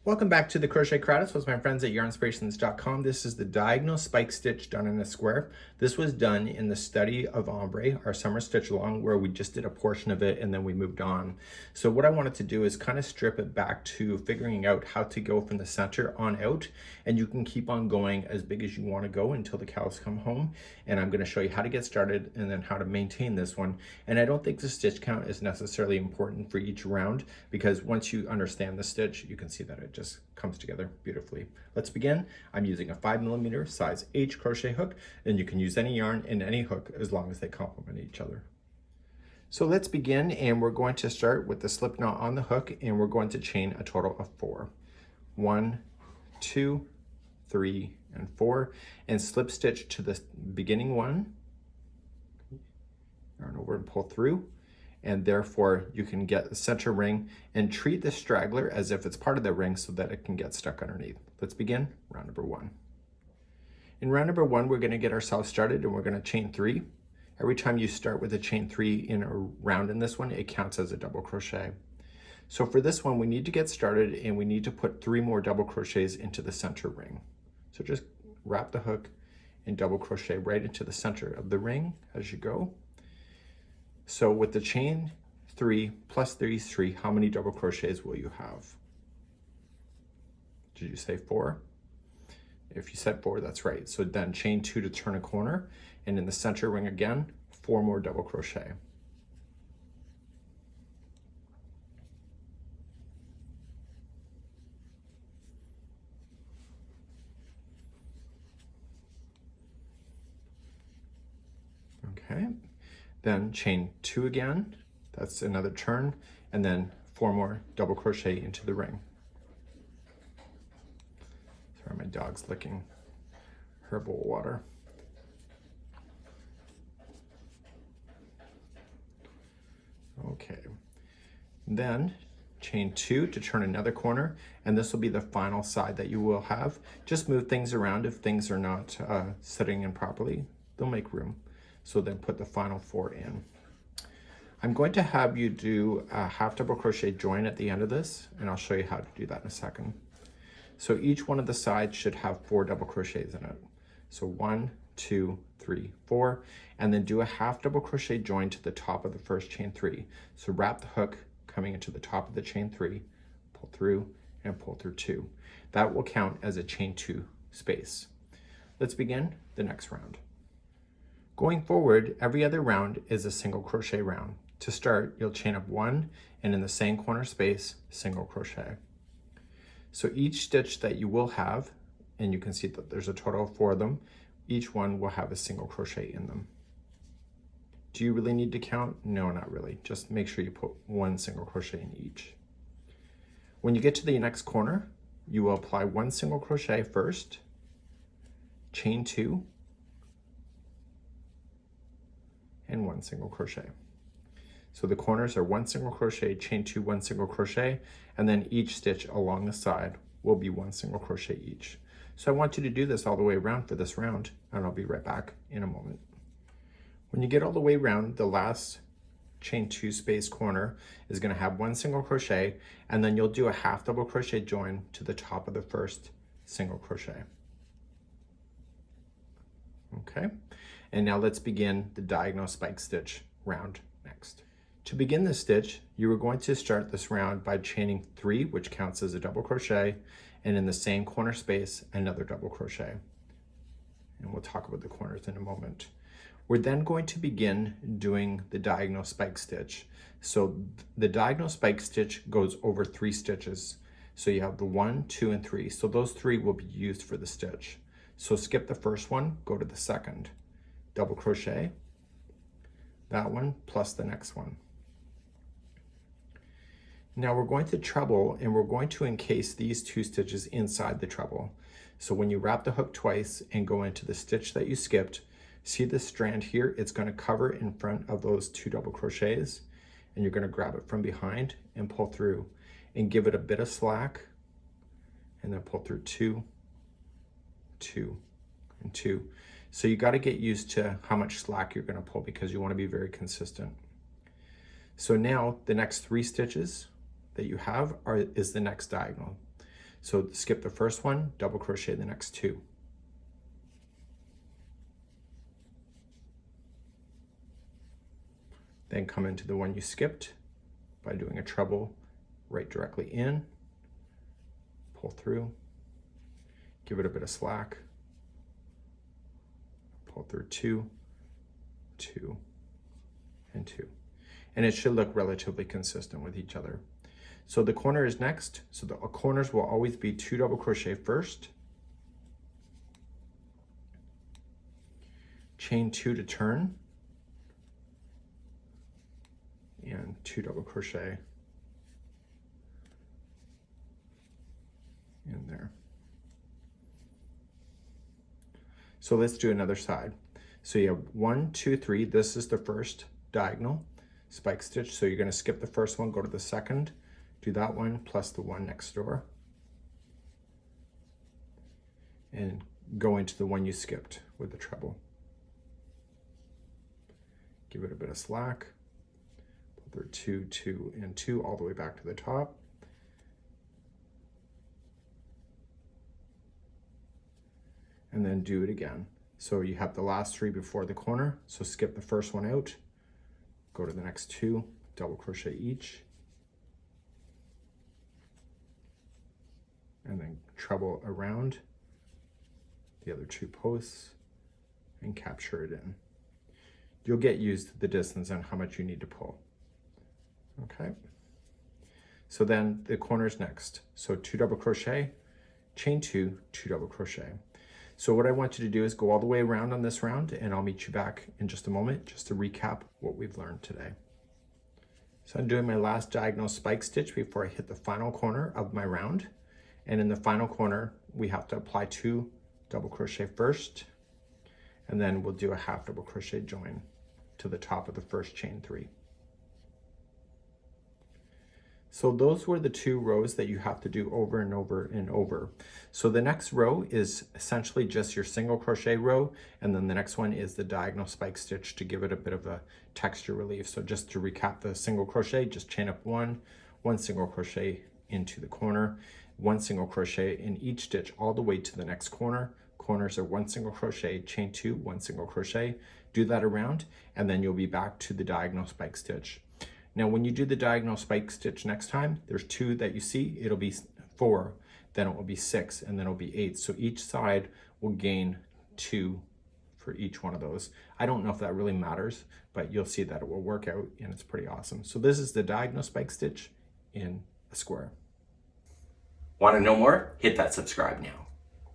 Welcome back to the Crochet Credits with my friends at yarnspirations.com. This is the diagonal spike stitch done in a square. This was done in the study of ombre, our summer stitch along, where we just did a portion of it and then we moved on. So what I wanted to do is kind of strip it back to figuring out how to go from the center on out, and you can keep on going as big as you want to go until the cows come home. And I'm going to show you how to get started and then how to maintain this one. And I don't think the stitch count is necessarily important for each round, because once you understand the stitch, you can see that it just comes together beautifully. Let's begin. I'm using a 5mm size H crochet hook, and you can use any yarn and any hook as long as they complement each other. So let's begin, and we're going to start with the slip knot on the hook, and we're going to chain a total of 4. 1, 2, 3, and 4, and slip stitch to the beginning one, yarn over and pull through, and therefore you can get the center ring and treat the straggler as if it's part of the ring so that it can get stuck underneath. Let's begin round number 1. In round number 1, we're going to get ourselves started, and we're going to chain 3. Every time you start with a chain 3 in a round in this one, it counts as a double crochet. So for this one, we need to get started, and we need to put 3 more double crochets into the center ring. So just wrap the hook and double crochet right into the center of the ring as you go. So with the chain 3 plus 33, how many double crochets will you have? Did you say 4? If you said 4, that's right. So then chain 2 to turn a corner, and in the center ring again, 4 more double crochet. Okay. Then chain 2 again, that's another turn, and then 4 more double crochet into the ring. Sorry, my dog's licking her bowl of water. Okay, then chain 2 to turn another corner, and this will be the final side that you will have. Just move things around if things are not sitting in properly. They'll make room. So then put the final 4 in. I'm going to have you do a half double crochet join at the end of this, and I'll show you how to do that in a second. So each one of the sides should have 4 double crochets in it. So 1, 2, 3, 4, and then do a half double crochet join to the top of the first chain 3. So wrap the hook coming into the top of the chain 3, pull through and pull through 2. That will count as a chain 2 space. Let's begin the next round. Going forward, every other round is a single crochet round. To start, you'll chain up 1, and in the same corner space, single crochet. So each stitch that you will have, and you can see that there's a total of 4 of them, each one will have a single crochet in them. Do you really need to count? No, not really. Just make sure you put 1 single crochet in each. When you get to the next corner, you will apply 1 single crochet first, chain 2, and 1 single crochet. So the corners are 1 single crochet, chain 2, 1 single crochet, and then each stitch along the side will be 1 single crochet each. So I want you to do this all the way around for this round, and I'll be right back in a moment. When you get all the way around, the last chain 2 space corner is going to have 1 single crochet, and then you'll do a half double crochet join to the top of the first single crochet. Okay. And now let's begin the diagonal spike stitch round next. To begin this stitch, you are going to start this round by chaining 3, which counts as a double crochet, and in the same corner space, another double crochet. And we'll talk about the corners in a moment. We're then going to begin doing the diagonal spike stitch. So the diagonal spike stitch goes over 3 stitches. So you have the 1, 2, and 3. So those 3 will be used for the stitch. So skip the first one, go to the second. Double crochet, that one plus the next one. Now we're going to treble, and we're going to encase these 2 stitches inside the treble. So when you wrap the hook twice and go into the stitch that you skipped, see this strand here? It's going to cover in front of those 2 double crochets, and you're going to grab it from behind and pull through and give it a bit of slack, and then pull through 2, 2, and 2. So you got to get used to how much slack you're going to pull, because you want to be very consistent. So now the next 3 stitches that you have is the next diagonal. So skip the first one, double crochet the next 2. Then come into the one you skipped by doing a treble right directly in, pull through, give it a bit of slack, pull through 2, 2, and 2. And it should look relatively consistent with each other. So the corner is next. So the corners will always be 2 double crochet first, chain 2 to turn, and 2 double crochet in there. So let's do another side. So you have 1, 2, 3. This is the first diagonal spike stitch. So you're going to skip the first one, go to the second, do that one plus the one next door, and go into the one you skipped with the treble. Give it a bit of slack. Pull through 2, 2, and 2 all the way back to the top. And then do it again. So you have the last 3 before the corner. So skip the first one out, go to the next 2, double crochet each, and then treble around the other 2 posts and capture it in. You'll get used to the distance and how much you need to pull. Okay. So then the corner's next. So 2 double crochet, chain 2, 2 double crochet. So what I want you to do is go all the way around on this round, and I'll meet you back in just a moment just to recap what we've learned today. So I'm doing my last diagonal spike stitch before I hit the final corner of my round. And in the final corner, we have to apply 2 double crochet first, and then we'll do a half double crochet join to the top of the first chain 3. So those were the 2 rows that you have to do over and over and over. So the next row is essentially just your single crochet row, and then the next one is the diagonal spike stitch to give it a bit of a texture relief. So just to recap the single crochet, just chain up 1 single crochet into the corner, 1 single crochet in each stitch all the way to the next corner. Corners are 1 single crochet, chain 2, 1 single crochet. Do that around, and then you'll be back to the diagonal spike stitch. Now, when you do the diagonal spike stitch next time, there's 2 that you see, it'll be 4, then it will be 6, and then it'll be 8. So each side will gain 2 for each one of those. I don't know if that really matters, but you'll see that it will work out, and it's pretty awesome. So this is the diagonal spike stitch in a square. Want to know more? Hit that subscribe now.